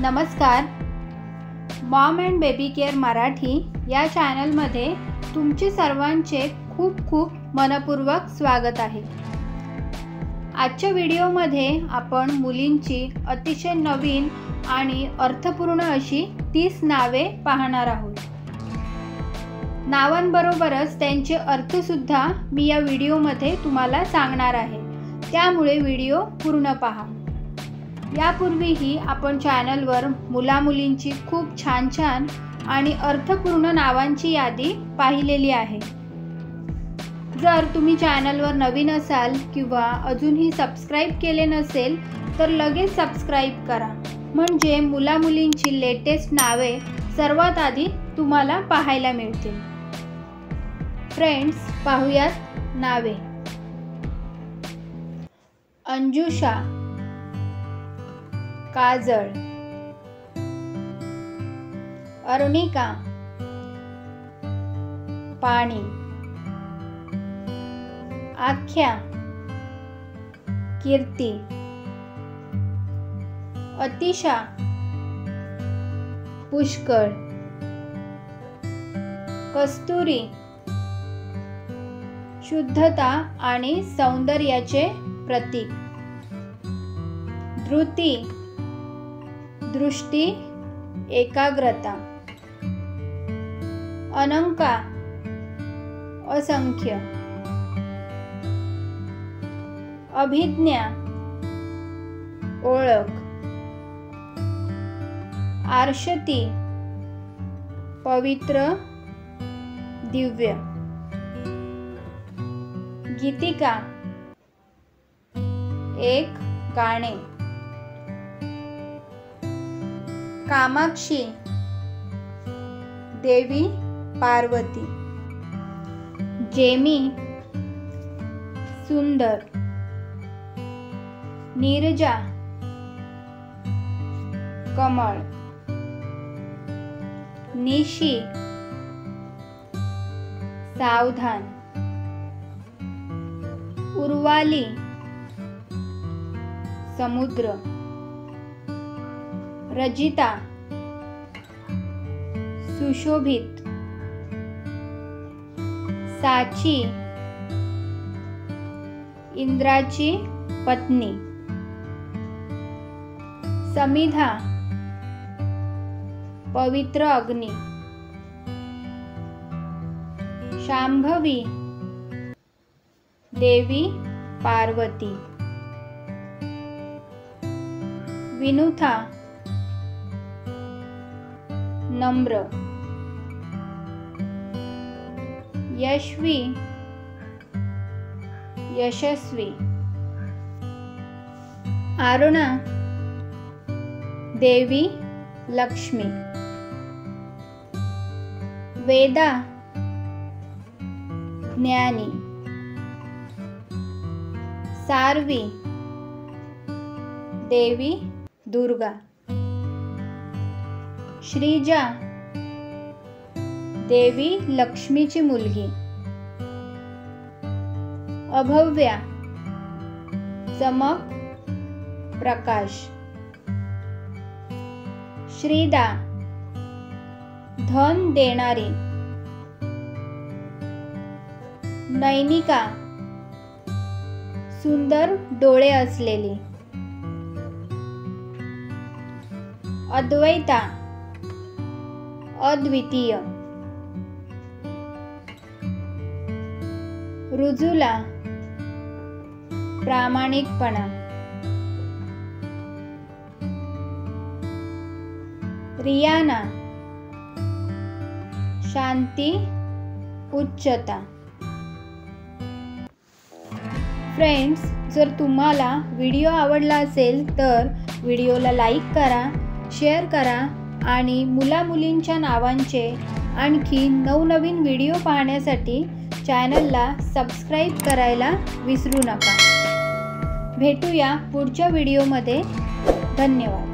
नमस्कार. Maugham and baby care Marathi या चॅनलमध्ये तुमचे सर्वांचे खूप खूप मनपूर्वक स्वागत आहे. आजच्या व्हिडिओमध्ये आपण मुलींची अतिशय नवीन आणि अर्थपूर्ण अशी 30 नावे पाहणार आहोत. नावांबरोबरच त्यांचे अर्थसुद्धा मी या व्हिडिओमध्ये तुम्हाला सांगणार आहे, त्यामुळे व्हिडिओ पूर्ण पहा. यापूर्वीही आपण चॅनलवर मुलामुलींची खूप छान छान आणि अर्थपूर्ण नावांची यादी पाहिलेली आहे. जर तुम्ही चॅनलवर नवीन असाल किंवा अजूनही सबस्क्राईब केले नसेल तर लगेच सबस्क्राईब करा, म्हणजे मुलामुलींची लेटेस्ट नावे सर्वात आधी तुम्हाला पाहायला मिळतील. फ्रेंड्स, पाहूयात नावे. अंजुषा, काजळ, अरुणिका, पाणी, आख्या, कीर्ती, अतिशा, पुष्कळ, कस्तुरी, शुद्धता आणि सौंदर्याचे प्रतीक, धृती, दृष्टी, एकाग्रता, अनंका, असंख्य, अभिज्ञा, ओळख, आर्षती, पवित्र, दिव्य, गीतिका, एक गाणे, कामाक्षी, देवी पार्वती, जेमी, सुंदर, नीरजा, कमळ, निशी, सावधान, उर्वाली, समुद्र, रजिता, सुशोभित, साची, इंद्राची पत्नी, समिधा, पवित्र अग्नी, शांभवी, देवी पार्वती, विनुथा, नम्र, यशवी, यशस्वी, अरुणा, देवी लक्ष्मी, वेदा, ज्ञानी, सार्वी, देवी दुर्गा, श्रीजा, देवी लक्ष्मीची मुलगी, अभव्या, चमक, प्रकाश, श्रीदा, धन देणारी, नैनिका, सुंदर डोळे असलेली, अद्वैता, अद्वितीय, रुजुला, प्रामाणिकपणा, रियाना, शांती, उच्चता. फ्रेंड्स, जर तुम्हाला व्हिडिओ आवडला असेल तर व्हिडिओला लाईक करा, शेअर करा आणि मुलामुलींच्या नावांचे आणखी नवनवीन व्हिडिओ पाहण्यासाठी चॅनलला सबस्क्राईब करायला विसरू नका. भेटूया पुढच्या व्हिडिओमध्ये. धन्यवाद.